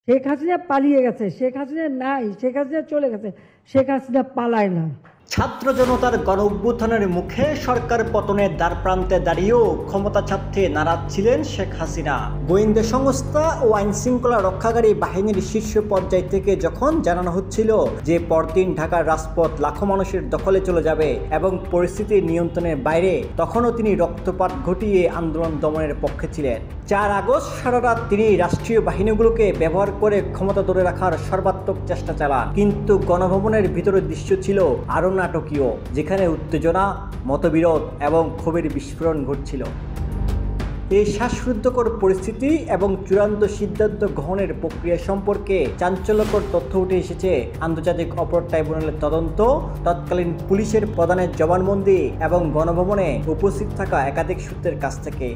শেখ হাসিনা পালিয়ে গেছে, শেখ হাসিনা নাই, শেখ হাসিনা চলে গেছে, শেখ হাসিনা পালায় না। ছাত্র জনতার গণ অভ্যুত্থানের মুখে সরকার পতনের দ্বারপ্রান্তে দাঁড়িয়েও ক্ষমতা ছাড়তে নারাজ ছিলেন শেখ হাসিনা। গোয়েন্দা সংস্থা ও আইন শৃঙ্খলা রক্ষাকারী বাহিনীর শীর্ষ পর্যায় থেকে যখন জানানো হচ্ছিল যে পরদিন ঢাকার রাজপথ লাখো মানুষের দখলে চলে যাবে এবং পরিস্থিতি নিয়ন্ত্রণের বাইরে, তখনও তিনি রক্তপাত ঘটিয়ে আন্দোলন দমনের পক্ষে ছিলেন। 4 আগস্ট সারা রাত তিনি রাষ্ট্রীয় বাহিনীগুলোকে ব্যবহার করে ক্ষমতা ধরে রাখার সর্বাত্মক চেষ্টা চালান, কিন্তু গণভবনের ভিতরের দৃশ্য ছিল আরও নাটকীয়, যেখানে উত্তেজনা, মতবিরোধ এবং ক্ষোভের বিস্ফোরণ ঘটছিল। এই শ্বাসরুদ্ধকর পরিস্থিতি এবং চূড়ান্ত সিদ্ধান্ত গ্রহণের প্রক্রিয়া সম্পর্কে চাঞ্চল্যকর তথ্য উঠে এসেছে আন্তর্জাতিক অপরাধ ট্রাইব্যুনালের তদন্ত, তৎকালীন পুলিশের প্রধানের জবানবন্দি এবং গণভবনে উপস্থিত থাকা একাধিক সূত্রের কাছ থেকে।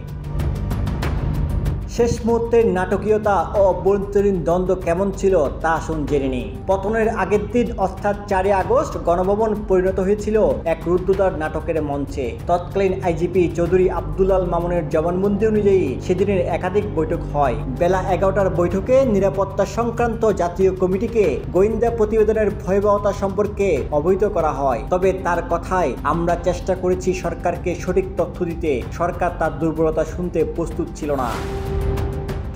শেষ মুহূর্তের নাটকীয়তা ও অভ্যন্তরীণ দ্বন্দ্ব কেমন ছিল তা আসুন জেনে নিই। পতনের আগের দিন অর্থাৎ 4 আগস্ট গণভবন পরিণত হয়েছিল এক রুদ্ধদ্বার নাটকের মঞ্চে। তৎকালীন আইজিপি চৌধুরী আব্দুল আল মামুনের জবানবন্দি অনুযায়ী সেদিনের একাধিক বৈঠক হয়। বেলা 11টার বৈঠকে নিরাপত্তা সংক্রান্ত জাতীয় কমিটিকে গোয়েন্দা প্রতিবেদনের ভয়াবহতা সম্পর্কে অবহিত করা হয়। তবে তার কথায়, আমরা চেষ্টা করেছি সরকারকে সঠিক তথ্য দিতে, সরকার তার দুর্বলতা শুনতে প্রস্তুত ছিল না।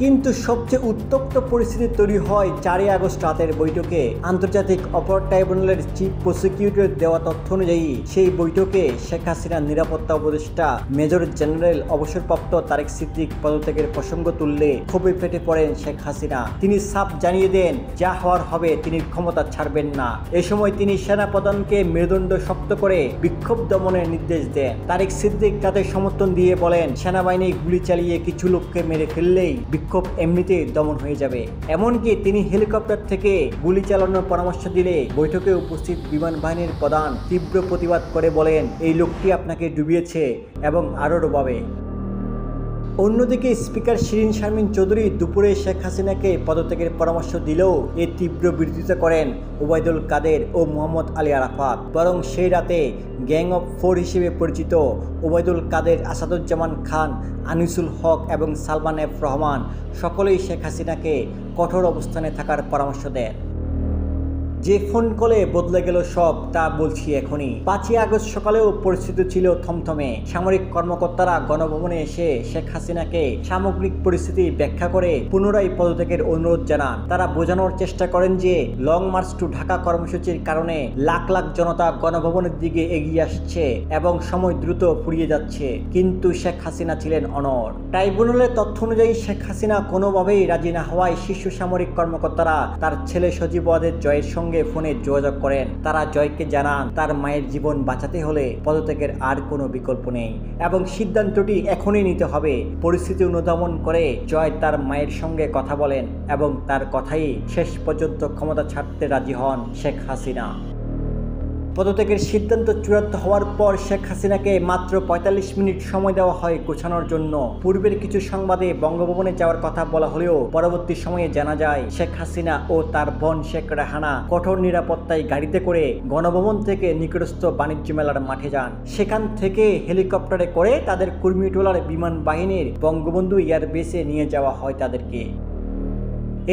কিন্তু সবচেয়ে উত্তপ্ত পরিস্থিতি তৈরি হয় 4 আগস্ট রাতের বৈঠকে। আন্তর্জাতিক অপরাধ ট্রাইব্যুনালের চিফ প্রসিকিউটর দেওয়া তথ্য অনুযায়ী সেই বৈঠকে শেখ হাসিনার নিরাপত্তা উপদেষ্টা মেজর জেনারেল অবসরপ্রাপ্ত তারেক সিদ্দিক পদত্যাগের প্রসঙ্গ তুললে ক্ষোভে ফেটে পড়েন শেখ হাসিনা। তিনি সাফ জানিয়ে দেন, যা হওয়ার হবে, তিনি ক্ষমতা ছাড়বেন না। এ সময় তিনি সেনাপ্রধানকে মেরুদণ্ড শক্ত করে বিক্ষোভ দমনের নির্দেশ দেন। তারেক সিদ্দিক তাদের সমর্থন দিয়ে বলেন, সেনাবাহিনী গুলি চালিয়ে কিছু লোককে মেরে ফেললেই বিক্ষোভ এমনিতেই দমন হয়ে যাবে। এমনকি তিনি হেলিকপ্টার থেকে গুলি চালানোর পরামর্শ দিলে বৈঠকে উপস্থিত বিমান বাহিনীর প্রধান তীব্র প্রতিবাদ করে বলেন, এই লোকটি আপনাকে ডুবিয়েছে এবং আরও ডোবাবে। অন্যদিকে স্পিকার শিরীন শারমিন চৌধুরী দুপুরে শেখ হাসিনাকে পদত্যাগের পরামর্শ দিলেও এর তীব্র বিরোধিতা করেন ওবায়দুল কাদের ও মোহাম্মদ আলী আরাফাত। বরং সেই রাতে গ্যাং অফ 4 হিসেবে পরিচিত ওবায়দুল কাদের, আসাদুজ্জামান খান, আনিসুল হক এবং সালমান এফ রহমান সকলেই শেখ হাসিনাকে কঠোর অবস্থানে থাকার পরামর্শ দেন। যে ফোন কলে বদলে গেল সব, তা বলছি এখনই। 5 আগস্ট সকালেও পরিস্থিতি ছিল থমথমে। সামরিক কর্মকর্তারা গণভবনে এসে শেখ হাসিনাকে সামগ্রিক পরিস্থিতি ব্যাখ্যা করে পুনরায় পদত্যাগের অনুরোধ জানান। তারা বোঝানোর চেষ্টা করেন যে লং মার্চ টু ঢাকা কর্মসূচির কারণে লাখ লাখ জনতা গণভবনের দিকে এগিয়ে আসছে এবং সময় দ্রুত ফুরিয়ে যাচ্ছে। কিন্তু শেখ হাসিনা ছিলেন অনড়। ট্রাইব্যুনালের তথ্য অনুযায়ী শেখ হাসিনা কোনোভাবেই রাজি না হওয়ায় শীর্ষ সামরিক কর্মকর্তারা তার ছেলে সজীব ওয়াজেদ জয়ের সঙ্গে ফোনে যোগাযোগ করেন। তারা জয়কে জানান, তার মায়ের জীবন বাঁচাতে হলে পদত্যাগের আর কোনো বিকল্প নেই এবং সিদ্ধান্তটি এখনই নিতে হবে। পরিস্থিতি অনুধাবন করে জয় তার মায়ের সঙ্গে কথা বলেন এবং তার কথাই শেষ পর্যন্ত ক্ষমতা ছাড়তে রাজি হন শেখ হাসিনা। পদত্যাগের সিদ্ধান্ত চূড়ান্ত হওয়ার পর শেখ হাসিনাকে মাত্র 45 মিনিট সময় দেওয়া হয় গোছানোর জন্য। পূর্বের কিছু সংবাদে বঙ্গভবনে যাওয়ার কথা বলা হলেও পরবর্তী সময়ে জানা যায় শেখ হাসিনা ও তার বোন শেখ রেহানা কঠোর নিরাপত্তায় গাড়িতে করে গণভবন থেকে নিকটস্থ বাণিজ্য মেলার মাঠে যান। সেখান থেকে হেলিকপ্টারে করে তাদের কুর্মিটোলার বিমান বাহিনীর বঙ্গবন্ধু এয়ারবেসে নিয়ে যাওয়া হয় তাদেরকে।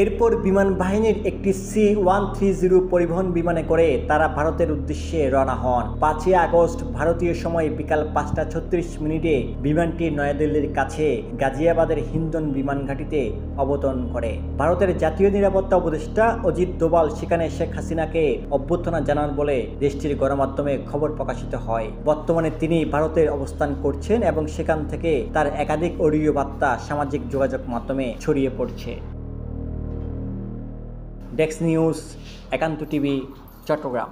এরপর বিমান বাহিনীর একটি C-130 পরিবহন বিমানে করে তারা ভারতের উদ্দেশ্যে রওনা হন। 5 আগস্ট ভারতীয় সময় বিকাল 5:36 বিমানটি নয়াদিল্লির কাছে গাজিয়াবাদের হিন্দন বিমান ঘাঁটিতে অবতরণ করে। ভারতের জাতীয় নিরাপত্তা উপদেষ্টা অজিত দোভাল সেখানে শেখ হাসিনাকে অভ্যর্থনা জানান বলে দেশটির গণমাধ্যমে খবর প্রকাশিত হয়। বর্তমানে তিনি ভারতের অবস্থান করছেন এবং সেখান থেকে তার একাধিক অডিও বার্তা সামাজিক যোগাযোগ মাধ্যমে ছড়িয়ে পড়ছে। ডেস্ক নিউজ, একান্ত টিভি, চট্টগ্রাম।